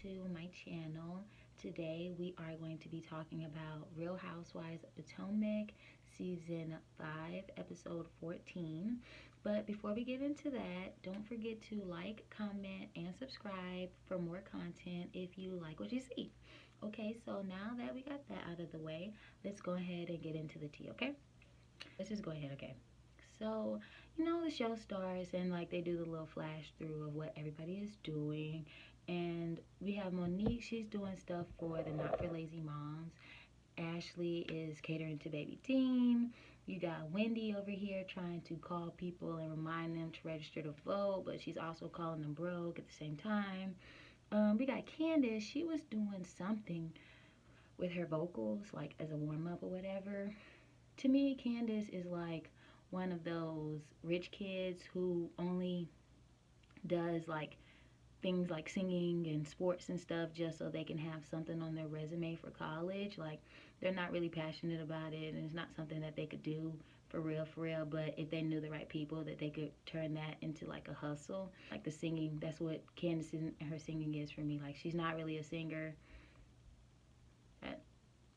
to my channel. Today we are going to be talking about Real Housewives of Potomac season 5 episode 14. But before we get into that, don't forget to like, comment, and subscribe for more content if you like what you see. Okay, so now that we got that out of the way, let's go ahead and get into the tea. Okay, let's just go ahead. Okay, so the show starts and like they do the little flash through of what everybody is doing, and we have Monique. She's doing stuff for the Not for Lazy Moms. Ashley is catering to baby Dean. You got Wendy over here trying to call people and remind them to register to vote, but she's also calling them broke at the same time. We got Candace. She was doing something with her vocals, like as a warm-up or whatever. To me, Candace is like one of those rich kids who only does like things like singing and sports and stuff just so they can have something on their resume for college. Like, they're not really passionate about it, and it's not something that they could do for real. But if they knew the right people, that they could turn that into like a hustle. Like the singing, that's what Candace and her singing is for me. Like, she's not really a singer.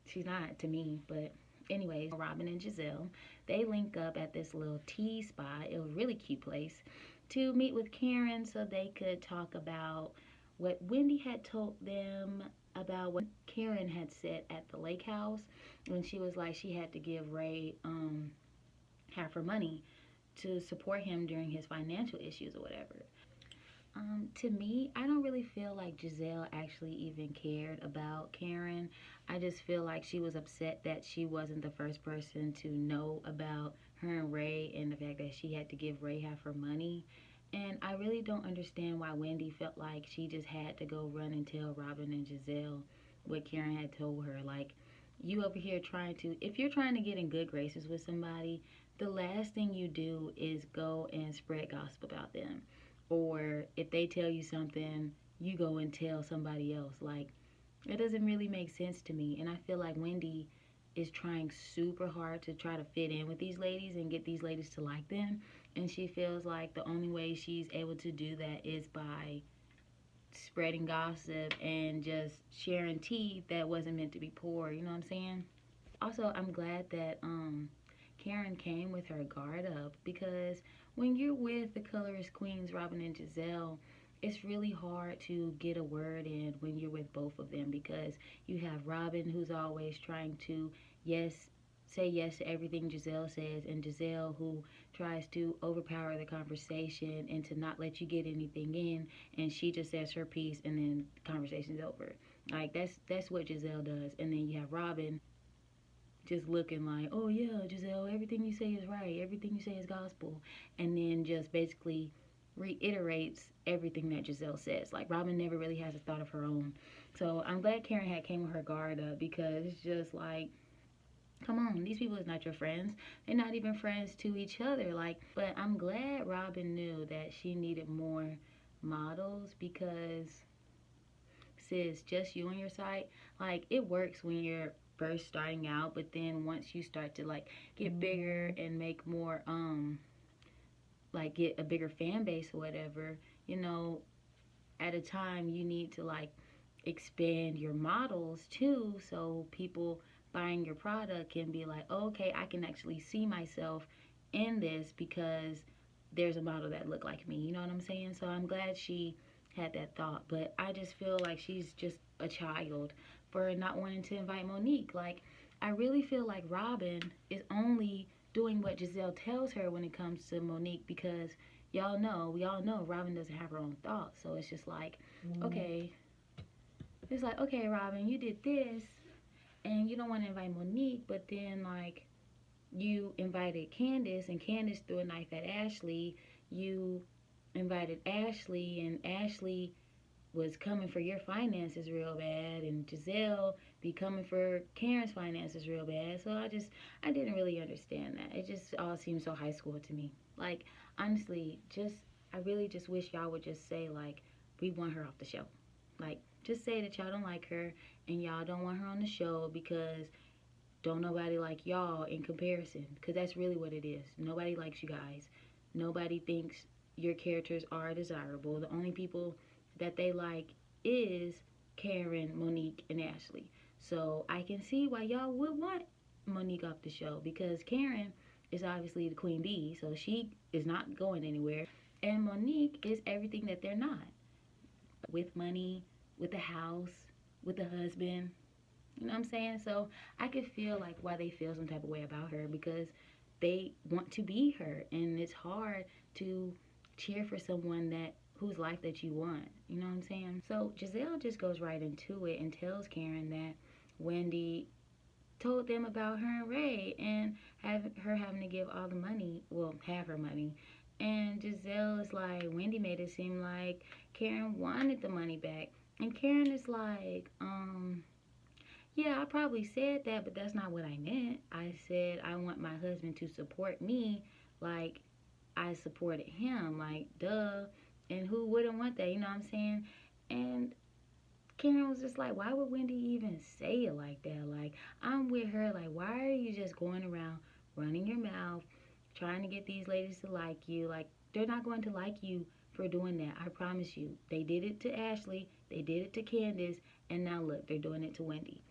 She's not to me. But anyways, Robin and Giselle, they link up at this little tea spot. It was a really cute place to meet with Karen so they could talk about what Wendy had told them about what Karen had said at the lake house when she was like she had to give Ray half her money to support him during his financial issues or whatever. To me, I don't really feel like Giselle actually even cared about Karen. I just feel like she was upset that she wasn't the first person to know about her and Ray and the fact that she had to give Ray half her money. And I really don't understand why Wendy felt like she just had to go run and tell Robin and Giselle what Karen had told her. Like, you over here trying to, if you're trying to get in good graces with somebody, the last thing you do is go and spread gossip about them. Or if they tell you something, you go and tell somebody else. Like, it doesn't really make sense to me. And I feel like Wendy is trying super hard to try to fit in with these ladies and get these ladies to like them. And she feels like the only way she's able to do that is by spreading gossip and just sharing tea that wasn't meant to be poured. You know what I'm saying? Also, I'm glad that Karen came with her guard up, because when you're with the colorist queens, Robin and Giselle, it's really hard to get a word in when you're with both of them, because you have Robin, who's always trying to say yes to everything Giselle says, and Giselle, who tries to overpower the conversation and to not let you get anything in, and she just says her piece and then the conversation's over. Like, that's what Giselle does. And then you have Robin just looking like, oh yeah, Giselle, everything you say is right, everything you say is gospel, and then just basically reiterates everything that Giselle says. Like, Robin never really has a thought of her own. So I'm glad Karen had came with her guard up, because it's just like, come on, these people is not your friends. They're not even friends to each other. Like, but I'm glad Robin knew that she needed more models, because sis, just you on your site, like, it works when you're first starting out, but then once you start to like get bigger and make more like get a bigger fan base or whatever, at a time you need to like expand your models too, so people buying your product can be like, oh, okay, I can actually see myself in this because there's a model that look like me. You know what I'm saying? So I'm glad she had that thought. But I just feel like she's just a child for not wanting to invite Monique. Like, I really feel like Robin is only doing what Giselle tells her when it comes to Monique, because we all know Robin doesn't have her own thoughts. So it's just like, okay, it's like, okay, Robin, you did this and you don't want to invite Monique, but then like you invited Candace and Candace threw a knife at Ashley. You invited Ashley and Ashley was coming for your finances real bad, and Giselle be coming for Karen's finances real bad. So I didn't really understand that. It just all seemed so high school to me. Like, honestly, I really just wish y'all would just say like, we want her off the show. Like, just say that y'all don't like her and y'all don't want her on the show because don't nobody like y'all in comparison, because that's really what it is. Nobody likes you guys. Nobody thinks your characters are desirable. The only people that they like is Karen, Monique, and Ashley. So I can see why y'all would want Monique off the show, because Karen is obviously the queen bee, so she is not going anywhere. And Monique is everything that they're not, with money, with a house, with a husband. You know what I'm saying? So I could feel like why they feel some type of way about her, because they want to be her, and it's hard to cheer for someone that whose life that you want. You know what I'm saying? So Giselle just goes right into it and tells Karen that Wendy told them about her and Ray, and have her having to give all the money, well, have her money. And Giselle is like, Wendy made it seem like Karen wanted the money back. And Karen is like, yeah, I probably said that, but that's not what I meant. I said I want my husband to support me like I supported him. Like, duh. And who wouldn't want that? You know what I'm saying? And Karen was just like, why would Wendy even say it like that? Like, I'm with her. Like, why are you just going around running your mouth, trying to get these ladies to like you? Like, they're not going to like you for doing that. I promise you. They did it to Ashley. They did it to Candace. And now look, they're doing it to Wendy.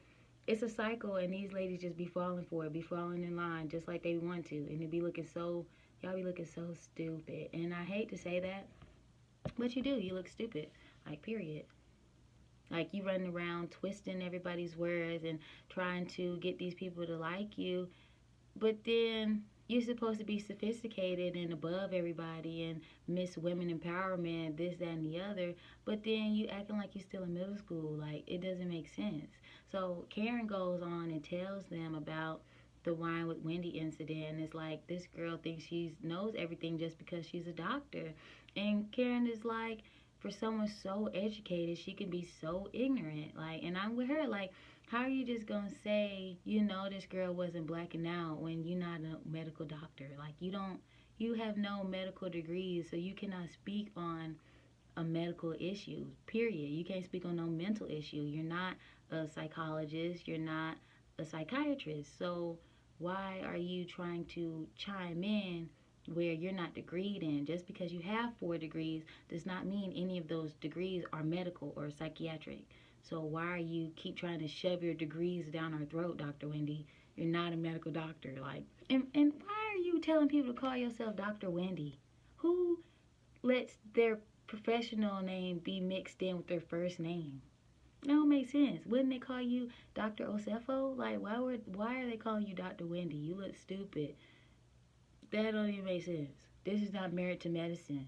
It's a cycle, and these ladies just be falling for it, be falling in line just like they want to. And it be looking so, y'all be looking so stupid. And I hate to say that, but you do. You look stupid. Like, period. Like, you running around twisting everybody's words and trying to get these people to like you, but then you're supposed to be sophisticated and above everybody and Miss Women Empowerment, this, that, and the other, but then you acting like you're still in middle school. Like, it doesn't make sense. So Karen goes on and tells them about the wine with Wendy incident. And it's like, this girl thinks she knows everything just because she's a doctor. And Karen is like, for someone so educated, she can be so ignorant. Like, and I'm with her. Like, how are you just gonna say you know this girl wasn't blacking out when you're not a medical doctor? Like, you have no medical degrees, so you cannot speak on a medical issue, period. You can't speak on no mental issue. You're not a psychologist, you're not a psychiatrist. So why are you trying to chime in where you're not degreed in? Just because you have 4 degrees does not mean any of those degrees are medical or psychiatric. So why are you keep trying to shove your degrees down our throat, Dr. Wendy? You're not a medical doctor. Like, and why are you telling people to call yourself Dr. Wendy? Who lets their professional name be mixed in with their first name? That don't make sense. Wouldn't they call you Dr. Osefo? Like, why are they calling you Dr. Wendy? You look stupid. That don't even make sense. This is not Married to Medicine.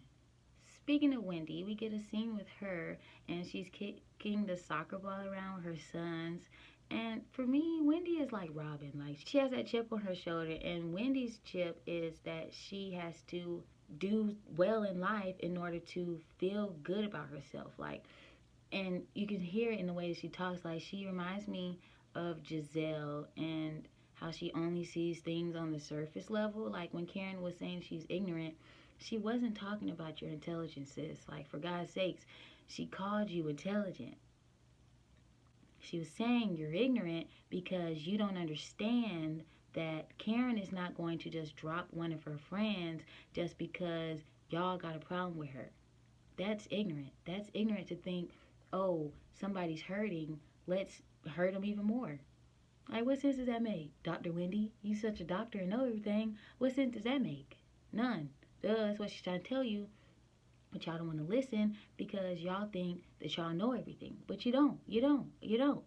Speaking of Wendy, we get a scene with her, and she's kicking the soccer ball around with her sons. And for me, Wendy is like Robin. Like, she has that chip on her shoulder, and Wendy's chip is that she has to do well in life in order to feel good about herself. Like, and you can hear it in the way that she talks. Like, she reminds me of Giselle and how she only sees things on the surface level. Like, when Karen was saying she's ignorant, she wasn't talking about your intelligence, sis. Like, for God's sakes, she called you intelligent. She was saying you're ignorant because you don't understand that Karen is not going to just drop one of her friends just because y'all got a problem with her. That's ignorant. That's ignorant to think, oh, somebody's hurting, let's hurt them even more. Like, what sense does that make? Dr. Wendy, you such a doctor and know everything. What sense does that make? None. That's what she's trying to tell you. But y'all don't want to listen because y'all think that y'all know everything. But you don't. You don't. You don't.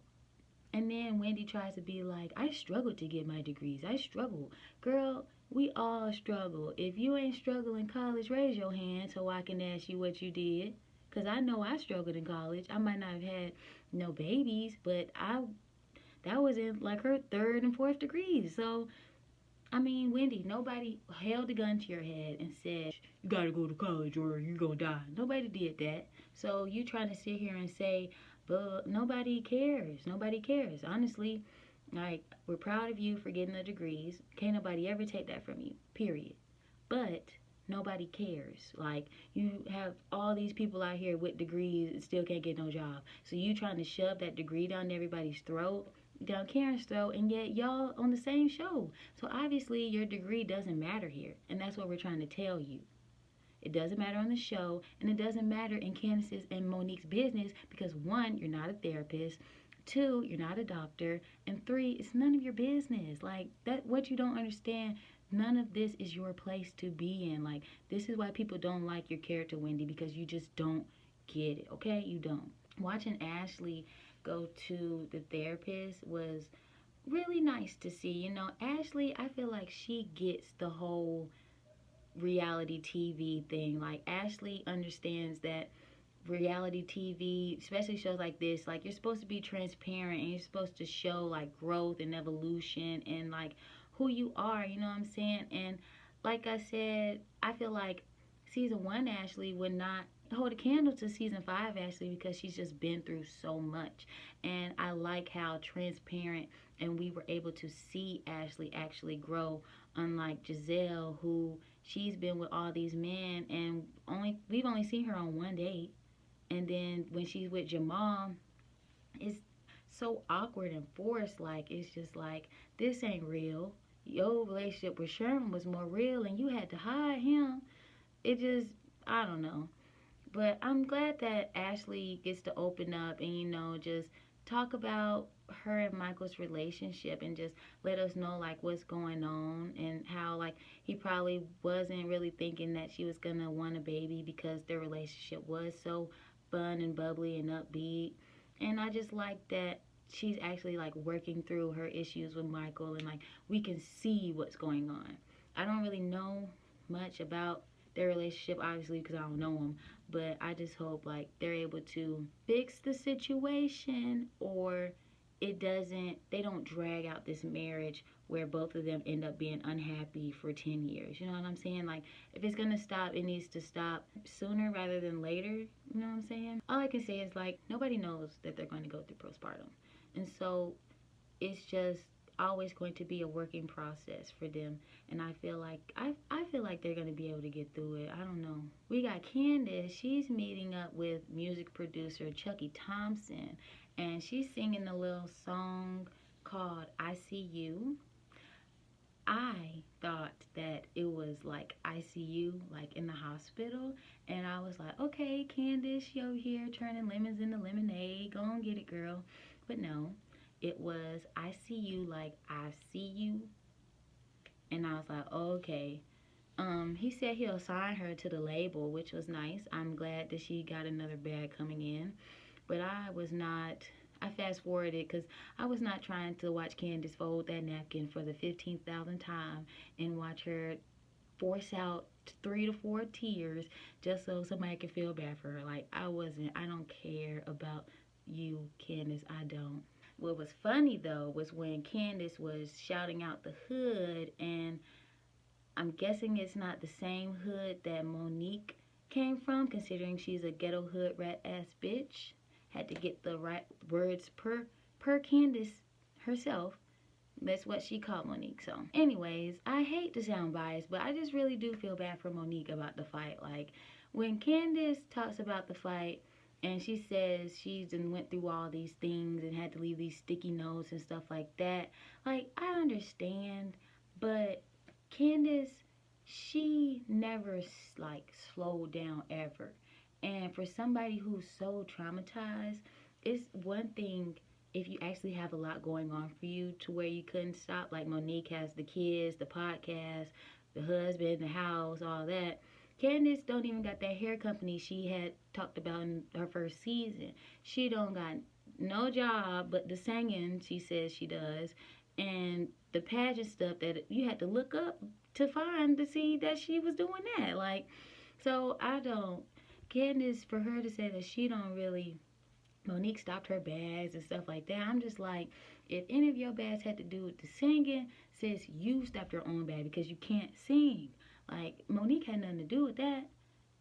And then Wendy tries to be like, I struggled to get my degrees. I struggled. Girl, we all struggle. If you ain't struggled in college, raise your hand so I can ask you what you did. Because I know I struggled in college. I might not have had no babies, but that was in like her 3rd and 4th degrees. So, I mean, Wendy, nobody held a gun to your head and said, you gotta go to college or you're gonna die. Nobody did that. So you trying to sit here and say, but nobody cares. Nobody cares. Honestly, like, we're proud of you for getting the degrees. Can't nobody ever take that from you, period. But nobody cares. Like, you have all these people out here with degrees and still can't get no job. So you trying to shove that degree down everybody's throat, down Karen's throat, and yet y'all on the same show. So obviously your degree doesn't matter here. And that's what we're trying to tell you. It doesn't matter on the show, and it doesn't matter in Candace's and Monique's business because one, you're not a therapist. Two, you're not a doctor. And three, it's none of your business. Like that what you don't understand, none of this is your place to be in. Like this is why people don't like your character, Wendy, because you just don't get it. Okay? You don't. Watching Ashley go to the therapist was really nice to see. You know, Ashley, I feel like she gets the whole reality TV thing. Like Ashley understands that reality TV, especially shows like this, like you're supposed to be transparent and you're supposed to show like growth and evolution and like who you are, you know what I'm saying? And like I said, I feel like season 1 Ashley would not hold a candle to season 5 Ashley because she's just been through so much. And I like how transparent and we were able to see Ashley actually grow, unlike Giselle, who she's been with all these men and we've only seen her on one date. And then when she's with Jamal, it's so awkward and forced. Like, it's just like, this ain't real. Your relationship with Sherman was more real and you had to hide him. It just, I don't know. But I'm glad that Ashley gets to open up and, just talk about her and Michael's relationship and just let us know, like, what's going on and how, like, he probably wasn't really thinking that she was going to want a baby because their relationship was so fun and bubbly and upbeat. And I just like that she's actually, like, working through her issues with Michael and, like, we can see what's going on. I don't really know much about their relationship, obviously, because I don't know them, but I just hope like they're able to fix the situation, or they don't drag out this marriage where both of them end up being unhappy for 10 years. You know what I'm saying? Like, if it's going to stop, it needs to stop sooner rather than later. You know what I'm saying? All I can say is, like, nobody knows that they're going to go through postpartum. And so it's just always going to be a working process for them, and I feel like they're going to be able to get through it. I don't know. We got Candace. She's meeting up with music producer Chucky Thompson, and she's singing a little song called I See You. I thought that it was like ICU, like in the hospital, and I was like, okay, Candace, you here turning lemons into lemonade, go on get it, girl. But no, it was I see you, like I see you, and I was like, okay. He said he'll sign her to the label, which was nice. I'm glad that she got another bag coming in, but I was not. I fast forwarded because I was not trying to watch Candace fold that napkin for the 15,000th time and watch her force out 3 to 4 tears just so somebody could feel bad for her. Like, I don't care about you, Candace. I don't. What was funny though was when Candace was shouting out the hood, and I'm guessing it's not the same hood that Monique came from, considering she's a ghetto hood rat ass bitch. Had to get the right words per Candace herself. That's what she called Monique. So, anyways, I hate to sound biased, but I just really do feel bad for Monique about the fight. Like, when Candace talks about the fight and she says she's and went through all these things and had to leave these sticky notes and stuff like that, like, I understand, but Candace, she never like slowed down ever. And for somebody who's so traumatized, it's one thing if you actually have a lot going on for you to where you couldn't stop. Like Monique has the kids, the podcast, the husband, the house, all that. Candace don't even got that hair company she had talked about in her first season. She don't got no job but the singing she says she does, and the pageant stuff that you had to look up to find to see that she was doing that. Like, so I don't. Candace, for her to say that she don't really, Monique stopped her bags and stuff like that. I'm just like, if any of your bags had to do with the singing, sis, you stopped your own bag because you can't sing. Like, Monique had nothing to do with that.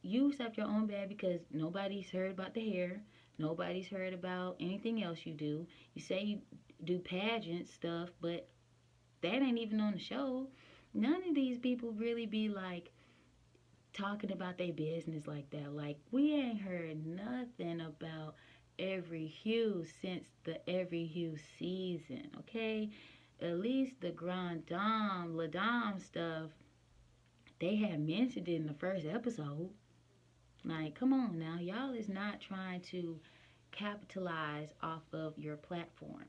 You stopped your own bag because nobody's heard about the hair. Nobody's heard about anything else you do. You say you do pageant stuff, but that ain't even on the show. None of these people really be like talking about their business like that. Like, we ain't heard nothing about Every Hue since the Every Hue season, okay? At least the Grand Dame, La Dame stuff, They had mentioned it in the first episode. Like, come on now. Y'all is not trying to capitalize off of your platform.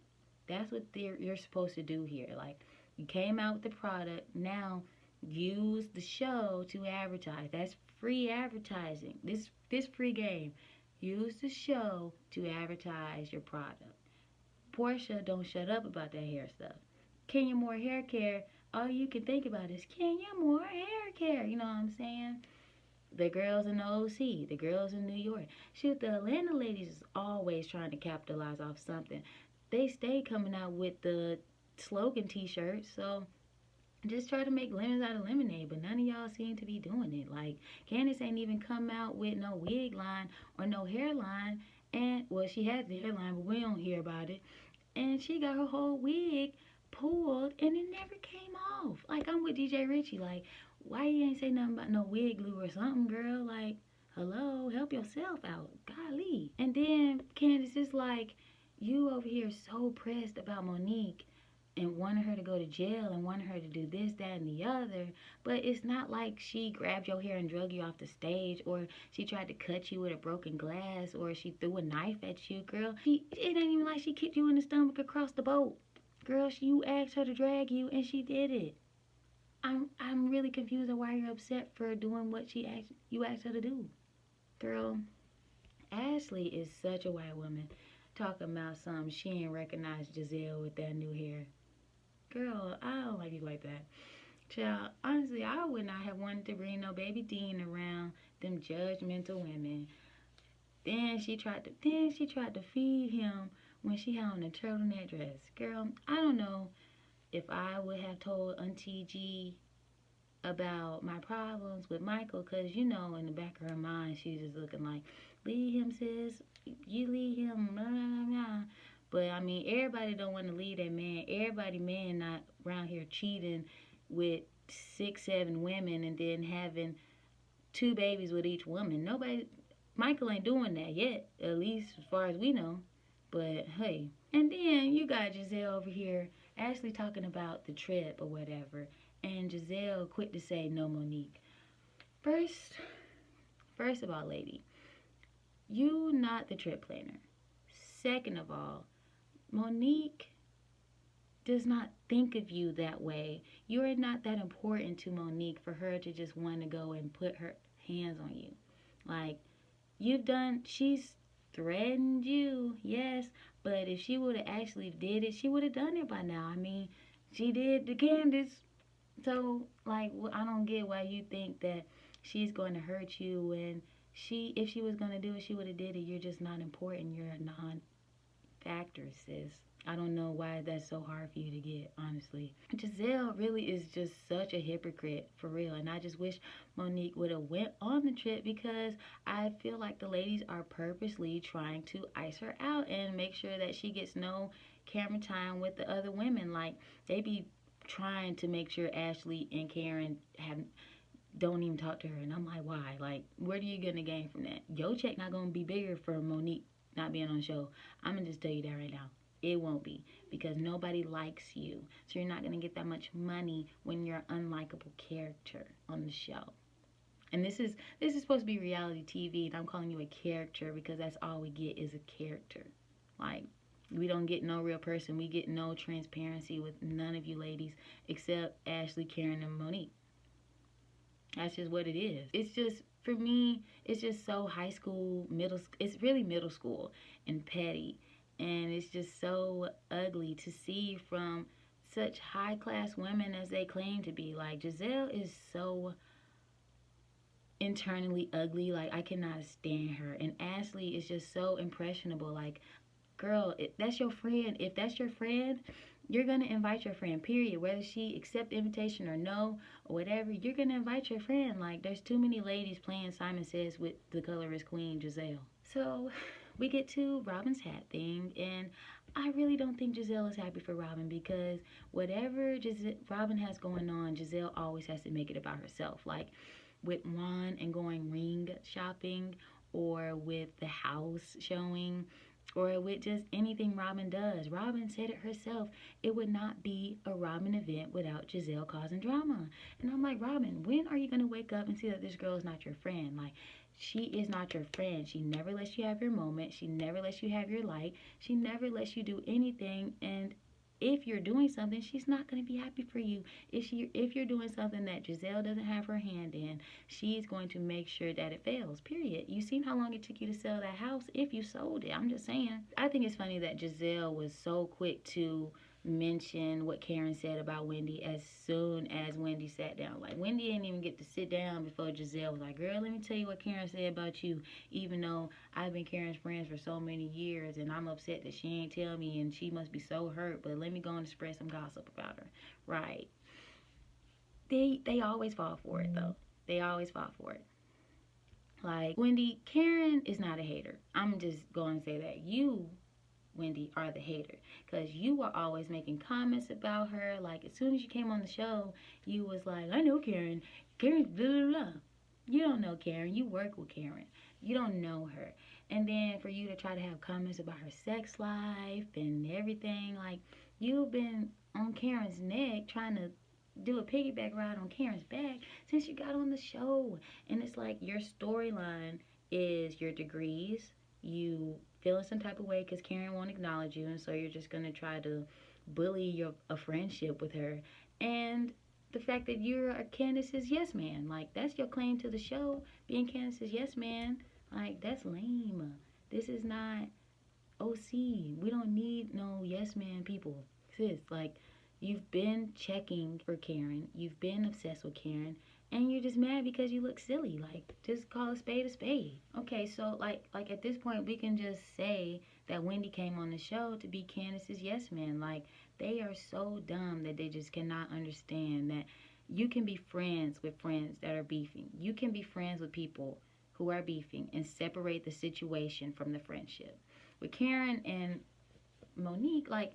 That's what you're supposed to do here. Like, you came out with the product. Now, use the show to advertise. That's free advertising. This free game. Use the show to advertise your product. Portia don't shut up about that hair stuff. Kenya Moore hair care. All you can think about is Kenya Moore hair care. You know what I'm saying? The girls in the OC, the girls in New York. Shoot, the Atlanta ladies is always trying to capitalize off something. They stay coming out with the slogan t-shirts, so just try to make lemons out of lemonade, but none of y'all seem to be doing it. Like, Candace ain't even come out with no wig line or no hairline, and, well, she had the hairline, but we don't hear about it, and she got her whole wig pulled, and it never came off. Like, I'm with DJ Richie, like, why you ain't say nothing about no wig glue or something, girl? Like, hello, help yourself out. Golly. And then Candace is like, you over here so pressed about Monique and wanted her to go to jail and wanted her to do this, that, and the other. But it's not like she grabbed your hair and drug you off the stage, or she tried to cut you with a broken glass, or she threw a knife at you, girl. It ain't even like she kicked you in the stomach across the boat. Girl, you asked her to drag you, and she did it. I'm really confused on why you're upset for doing what you asked her to do. Girl, Ashley is such a white woman talking about something she ain't recognized Giselle with that new hair. Girl, I don't like you like that. Child, honestly, I would not have wanted to bring no baby Dean around them judgmental women. Then she tried to feed him when she had on a turtleneck dress. Girl, I don't know if I would have told Auntie G about my problems with Michael, because you know in the back of her mind she's just looking like, leave him, sis, you leave him, blah, blah, blah. But I mean, everybody don't want to leave that man. Everybody man not around here cheating with 6 7 women and then having 2 babies with each woman. Nobody, Michael ain't doing that yet, at least as far as we know. But hey, and then you got Giselle over here actually talking about the trip or whatever, and Giselle quick to say no, Monique. First of all, lady, you not the trip planner. Second of all, Monique does not think of you that way. You are not that important to Monique for her to just want to go and put her hands on you. Like, she's threatened you, yes, but if she would have actually did it, she would have done it by now. I mean, she did to Candace. So, like, I don't get why you think that she's going to hurt you when if she was going to do it, she would have did it. You're just not important. You're a non-factor, sis. I don't know why that's so hard for you to get, honestly. Giselle really is just such a hypocrite, for real. And I just wish Monique would have went on the trip, because I feel like the ladies are purposely trying to ice her out and make sure that she gets no camera time with the other women. Like, they be trying to make sure Ashley and Karen don't even talk to her. And I'm like, why? Like, what are you gonna gain from that? Your check not gonna be bigger for Monique not being on the show. I'm gonna just tell you that right now. It won't be, because nobody likes you. So you're not going to get that much money when you're an unlikable character on the show. And this is supposed to be reality TV, and I'm calling you a character because that's all we get is a character. Like, we don't get no real person. We get no transparency with none of you ladies except Ashley, Karen, and Monique. That's just what it is. It's just, for me, it's just so high school, it's really middle school and petty. And it's just so ugly to see from such high-class women as they claim to be. Like, Giselle is so internally ugly. Like, I cannot stand her. And Ashley is just so impressionable. Like, girl, that's your friend. If that's your friend, you're going to invite your friend, period. Whether she accept the invitation or no, or whatever, you're going to invite your friend. Like, there's too many ladies playing Simon Says with the colorist queen, Giselle. So we get to Robin's hat thing, and I really don't think Giselle is happy for Robin, because whatever Robin has going on, Giselle always has to make it about herself. Like with Juan and going ring shopping, or with the house showing, or with just anything Robin does. Robin said it herself. It would not be a Robin event without Giselle causing drama. And I'm like, Robin, when are you going to wake up and see that this girl is not your friend? Like, she is not your friend. She never lets you have your moment. She never lets you have your light. She never lets you do anything. And if you're doing something, she's not going to be happy for you. If you're doing something that Giselle doesn't have her hand in, she's going to make sure that it fails. Period. You seen how long it took you to sell that house if you sold it. I'm just saying. I think it's funny that Giselle was so quick to mention what Karen said about Wendy as soon as Wendy sat down. Like, Wendy didn't even get to sit down before Giselle was like, girl, let me tell you what Karen said about you, even though I've been Karen's friends for so many years and I'm upset that she ain't tell me and she must be so hurt, but let me go and spread some gossip about her. Right. They always fall for it though. They always fall for it. Like, Wendy, Karen is not a hater. I'm just going to say that. You, Wendy, are the hater, because you were always making comments about her. Like, as soon as you came on the show, you was like, I know Karen. Karen's blah, blah, blah. You don't know Karen. You work with Karen. You don't know her. And then for you to try to have comments about her sex life and everything, like, you've been on Karen's neck trying to do a piggyback ride on Karen's back since you got on the show. And it's like, your storyline is your degrees. You feeling some type of way because Karen won't acknowledge you, and so you're just gonna try to bully a friendship with her. And the fact that you're a Candace's yes man, like, that's your claim to the show, being Candace's yes man. Like, that's lame. This is not OC. We don't need no yes man people. Sis, like, you've been checking for Karen. You've been obsessed with Karen. And you're just mad because you look silly. Like, just call a spade a spade. Okay, so like at this point we can just say that Wendy came on the show to be Candace's yes man. Like, they are so dumb that they just cannot understand that you can be friends with friends that are beefing. You can be friends with people who are beefing and separate the situation from the friendship. With Karen and Monique, like,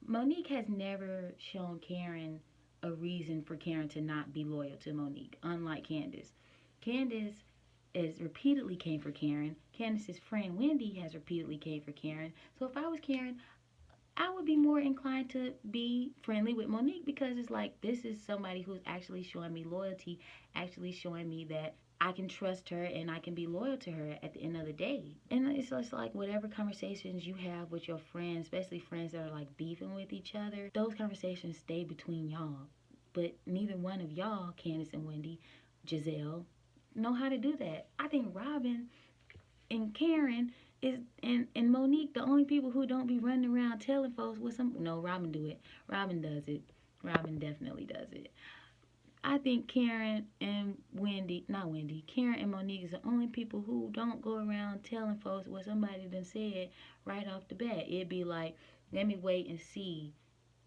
Monique has never shown Karen a reason for Karen to not be loyal to Monique, unlike Candace. Candace has repeatedly came for Karen. Candace's friend Wendy has repeatedly came for Karen. So if I was Karen, I would be more inclined to be friendly with Monique, because it's like, this is somebody who's actually showing me loyalty, actually showing me that I can trust her and I can be loyal to her at the end of the day. And it's just like, whatever conversations you have with your friends, especially friends that are like beefing with each other, those conversations stay between y'all. But neither one of y'all, Candace and Wendy, Giselle, know how to do that. I think Robin and Karen is and Monique, the only people who don't be running around telling folks what some. No, Robin do it. Robin does it. Robin definitely does it. I think Karen and Wendy, not Wendy, Karen and Monique is the only people who don't go around telling folks what somebody done said right off the bat. It'd be like, let me wait and see,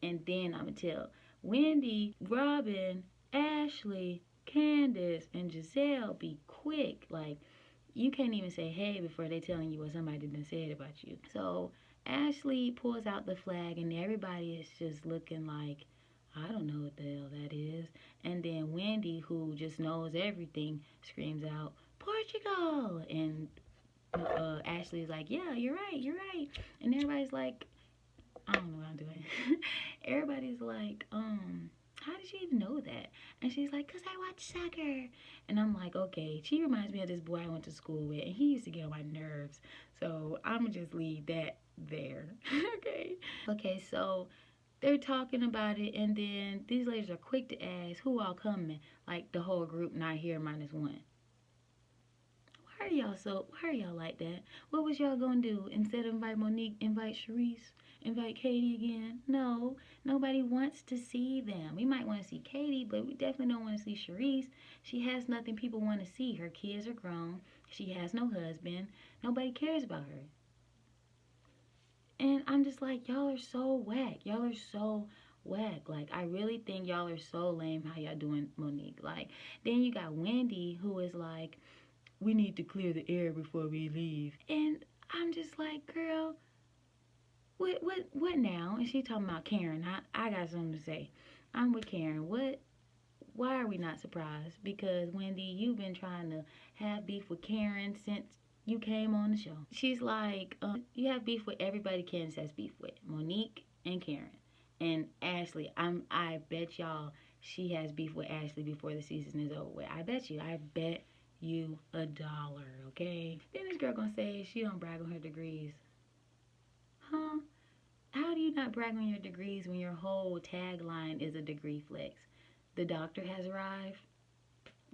and then I'ma tell. Wendy, Robin, Ashley, Candace, and Giselle be quick. Like, you can't even say hey before they telling you what somebody done said about you. So Ashley pulls out the flag and everybody is just looking like, I don't know what the hell that is. And then Wendy, who just knows everything, screams out, Portugal! And Ashley's like, yeah, you're right, you're right. And everybody's like, I don't know what I'm doing. Everybody's like, how did you even know that? And she's like, because I watch soccer. And I'm like, okay, she reminds me of this boy I went to school with, and he used to get on my nerves. So I'm going to just leave that there. Okay. Okay, so they're talking about it, and then these ladies are quick to ask, who all coming? Like, the whole group not here minus one. Why are y'all like that? What was y'all gonna do? Instead of invite Monique, invite Sharice, invite Katie again? No, nobody wants to see them. We might want to see Katie, but we definitely don't want to see Sharice. She has nothing people want to see. Her kids are grown. She has no husband. Nobody cares about her. And I'm just like, y'all are so whack. Y'all are so whack. Like, I really think y'all are so lame how y'all doing Monique. Like, then you got Wendy, who is like, we need to clear the air before we leave. And I'm just like, girl, what now? And she talking about Karen. I got something to say. I'm with Karen. Why are we not surprised? Because Wendy, you've been trying to have beef with Karen since You came on the show. She's like, you have beef with everybody Candace has beef with. Monique and Karen. And Ashley, I bet y'all she has beef with Ashley before the season is over with. I bet you. I bet you $1, okay? Then this girl gonna say she don't brag on her degrees. Huh? How do you not brag on your degrees when your whole tagline is a degree flex? The doctor has arrived.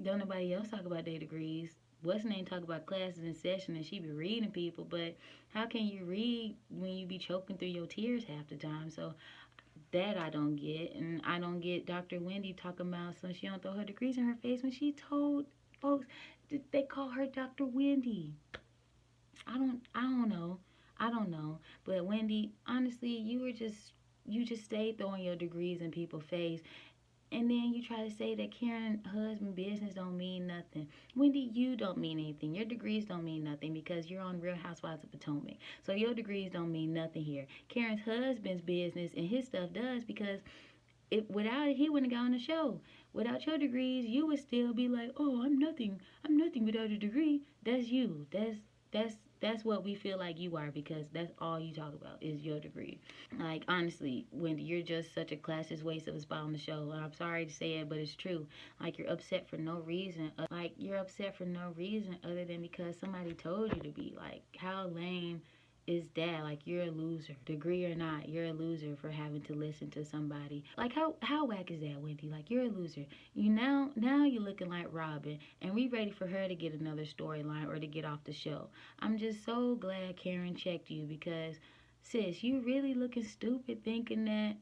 Don't nobody else talk about their degrees. What's name talk about classes in session and she be reading people, but how can you read when you be choking through your tears half the time? So that I don't get, and I don't get Dr. Wendy talking about so she don't throw her degrees in her face when she told folks that they call her Dr. Wendy. I don't know. I don't know. But Wendy, honestly, you just stay throwing your degrees in people's face. And then you try to say that Karen's husband business don't mean nothing. Wendy, you don't mean anything. Your degrees don't mean nothing because you're on Real Housewives of Potomac. So your degrees don't mean nothing here. Karen's husband's business and his stuff does because without it, he wouldn't have got on the show. Without your degrees, you would still be like, oh, I'm nothing. I'm nothing without a degree. That's you. That's what we feel like you are because that's all you talk about is your degree. Like, honestly, Wendy, you're just such a classist waste of a spot on the show. I'm sorry to say it, but it's true. Like, you're upset for no reason. Like, you're upset for no reason other than because somebody told you to be. Like, how lame is that? Like, you're a loser. Degree or not, you're a loser for having to listen to somebody. Like, how whack is that, Wendy? Like, you're a loser. Now you're looking like Robin, and we ready for her to get another storyline or to get off the show. I'm just so glad Karen checked you because sis, you really looking stupid thinking that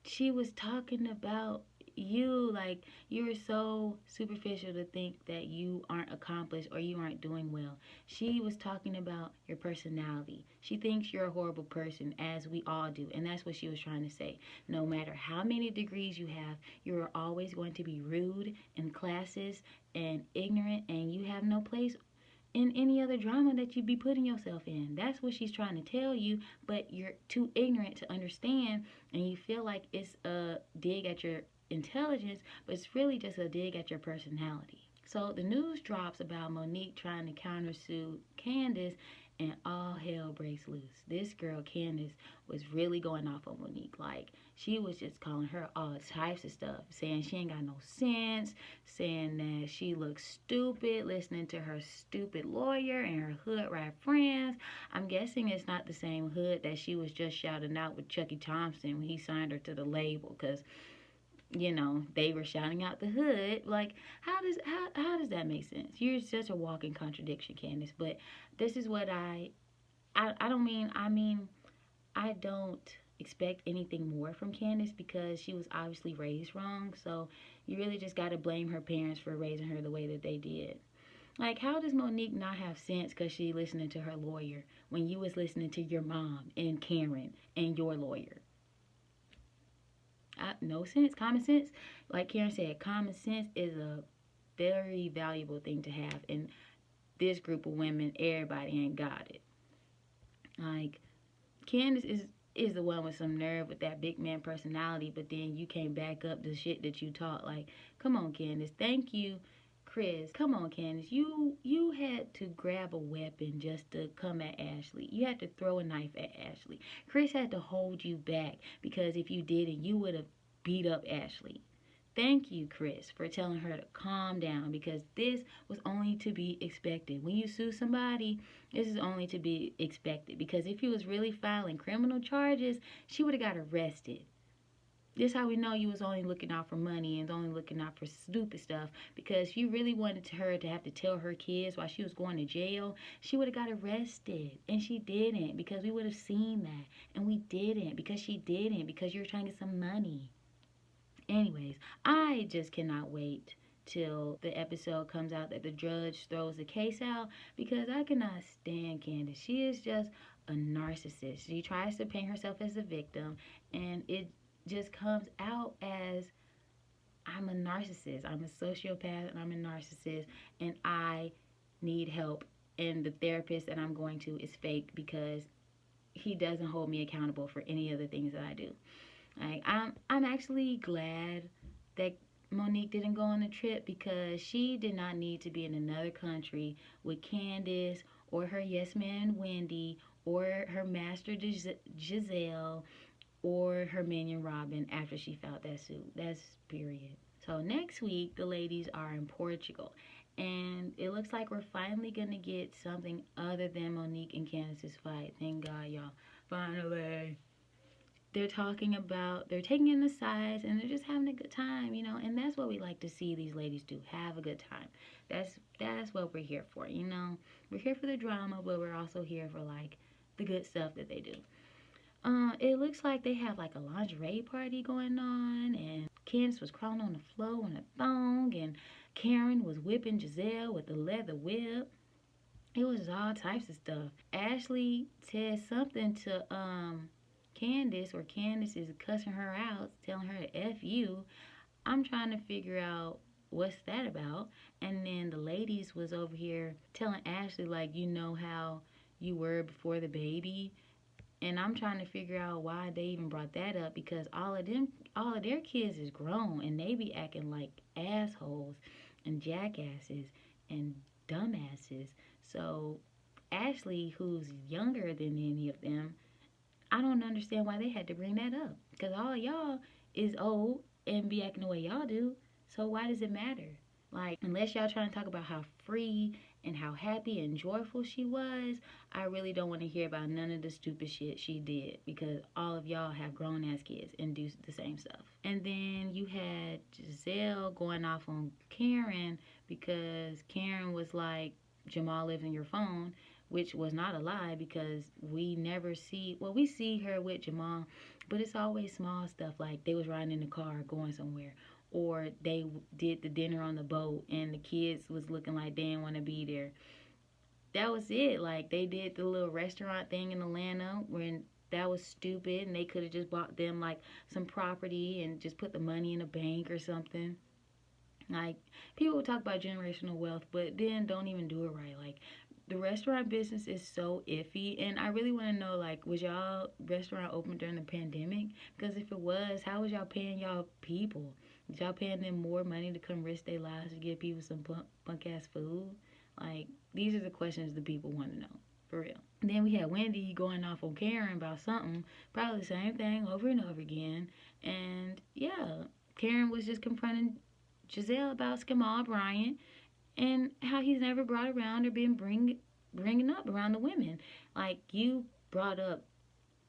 she was talking about you. Like, you were so superficial to think that you aren't accomplished or you aren't doing well. She was talking about your personality. She thinks you're a horrible person, as we all do, and that's what she was trying to say. No matter how many degrees you have, you are always going to be rude and classist and ignorant, and you have no place in any other drama that you be putting yourself in. That's what she's trying to tell you, but you're too ignorant to understand, and you feel like it's a dig at your intelligence, but it's really just a dig at your personality. So the news drops about Monique trying to countersue Candace, and all hell breaks loose. This girl Candace was really going off on Monique. Like, she was just calling her all types of stuff, saying she ain't got no sense, saying that she looks stupid, listening to her stupid lawyer and her hood rat friends. I'm guessing it's not the same hood that she was just shouting out with Chucky Thompson when he signed her to the label, because they were shouting out the hood. Like, how does that make sense? You're such a walking contradiction, Candace. But this is what I don't mean. I mean, I don't expect anything more from Candace because she was obviously raised wrong. So you really just got to blame her parents for raising her the way that they did. Like, how does Monique not have sense because she listening to her lawyer when you was listening to your mom and Karen and your lawyer? No sense, common sense. Like Karen said, common sense is a very valuable thing to have. And this group of women, everybody ain't got it. Like, Candace is the one with some nerve with that big man personality, but then you can't back up the shit that you taught. Like, come on, Candace. Thank you, Chris. Come on, Candace. You had to grab a weapon just to come at Ashley. You had to throw a knife at Ashley. Chris had to hold you back because if you didn't, you would have beat up Ashley. Thank you, Chris, for telling her to calm down because this was only to be expected. When you sue somebody, this is only to be expected because if you was really filing criminal charges, she would have got arrested. This how we know you was only looking out for money and only looking out for stupid stuff because if you really wanted her to have to tell her kids while she was going to jail, she would have got arrested. And she didn't because we would have seen that. And we didn't because she didn't because you were trying to get some money. Anyways, I just cannot wait till the episode comes out that the judge throws the case out because I cannot stand Candace. She is just a narcissist. She tries to paint herself as a victim and it just comes out as I'm a narcissist. I'm a sociopath and I'm a narcissist and I need help. And the therapist that I'm going to is fake because he doesn't hold me accountable for any of the things that I do. Like, I'm actually glad that Monique didn't go on the trip because she did not need to be in another country with Candace or her yes man Wendy, or her master Giselle, or her minion Robin after she filed that suit. That's period. So next week, the ladies are in Portugal. And it looks like we're finally going to get something other than Monique and Candace's fight. Thank God, y'all. Finally. They're taking in the sides and they're just having a good time, you know. And that's what we like to see these ladies do. Have a good time. That's what we're here for, you know. We're here for the drama, but we're also here for, like, the good stuff that they do. It looks like they have like a lingerie party going on, and Candace was crawling on the floor on a thong, and Karen was whipping Giselle with the leather whip. It was all types of stuff. Ashley said something to Candace, or Candace is cussing her out, telling her to F you. I'm trying to figure out what's that about. And then the ladies was over here telling Ashley, like, you know how you were before the baby. And I'm trying to figure out why they even brought that up, because all of their kids is grown and they be acting like assholes and jackasses and dumbasses. So Ashley, who's younger than any of them, I don't understand why they had to bring that up, because all y'all is old and be acting the way y'all do. So why does it matter? Like, unless y'all trying to talk about how free and how happy and joyful she was, I really don't want to hear about none of the stupid shit she did, because all of y'all have grown ass kids and do the same stuff. And then you had Giselle going off on Karen because Karen was like, Jamal lives in your phone, which was not a lie, because we never see, well, we see her with Jamal, but it's always small stuff, like they was riding in the car going somewhere, or they did the dinner on the boat and the kids was looking like they didn't want to be there. That was it. Like, they did the little restaurant thing in Atlanta when that was stupid, and they could have just bought them like some property and just put the money in a bank or something. Like, people talk about generational wealth, but then don't even do it right. Like, the restaurant business is so iffy, and I really want to know, like, was y'all restaurant open during the pandemic? Because if it was, how was y'all paying y'all people? Was y'all paying them more money to come risk their lives to give people some punk ass food? Like, these are the questions the people want to know, for real. And then we had Wendy going off on Karen about something, probably the same thing over and over again. And yeah, Karen was just confronting Giselle about Skamal Bryant and how he's never brought around or been bringing up around the women. Like, you brought up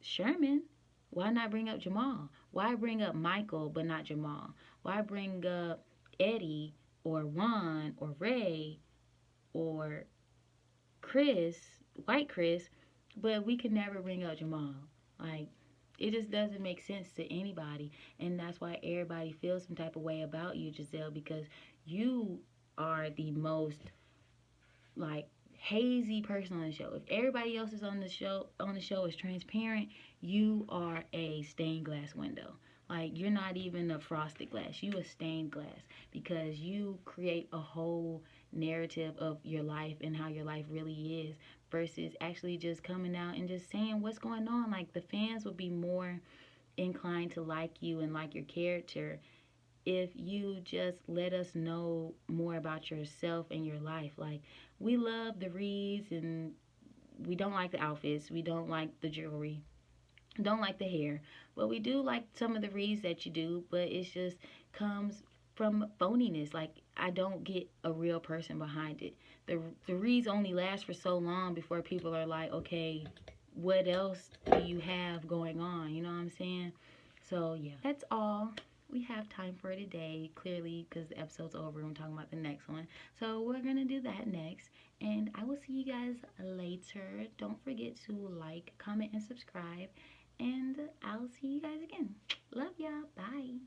Sherman, why not bring up Jamal? Why bring up Michael but not Jamal? Why bring up Eddie or Juan or Ray or Chris, White Chris, but we could never bring up Jamal? Like, it just doesn't make sense to anybody, and that's why everybody feels some type of way about you, Giselle, because you are the most, like, hazy person on the show. If everybody else is on the show is transparent, you are a stained glass window. Like, you're not even a frosted glass, you a stained glass, because you create a whole narrative of your life and how your life really is, versus actually just coming out and just saying what's going on. Like, the fans would be more inclined to like you and like your character if you just let us know more about yourself and your life. Like, we love the reads, and we don't like the outfits, we don't like the jewelry, don't like the hair, but we do like some of the reads that you do. But it just comes from phoniness. Like, I don't get a real person behind it. The reads only last for so long before people are like, okay, what else do you have going on? You know what I'm saying? So yeah, that's all we have time for today, clearly, because the episode's over and we're talking about the next one. So we're gonna do that next, and I will see you guys later. Don't forget to like, comment, and subscribe, and I'll see you guys again. Love y'all. Bye.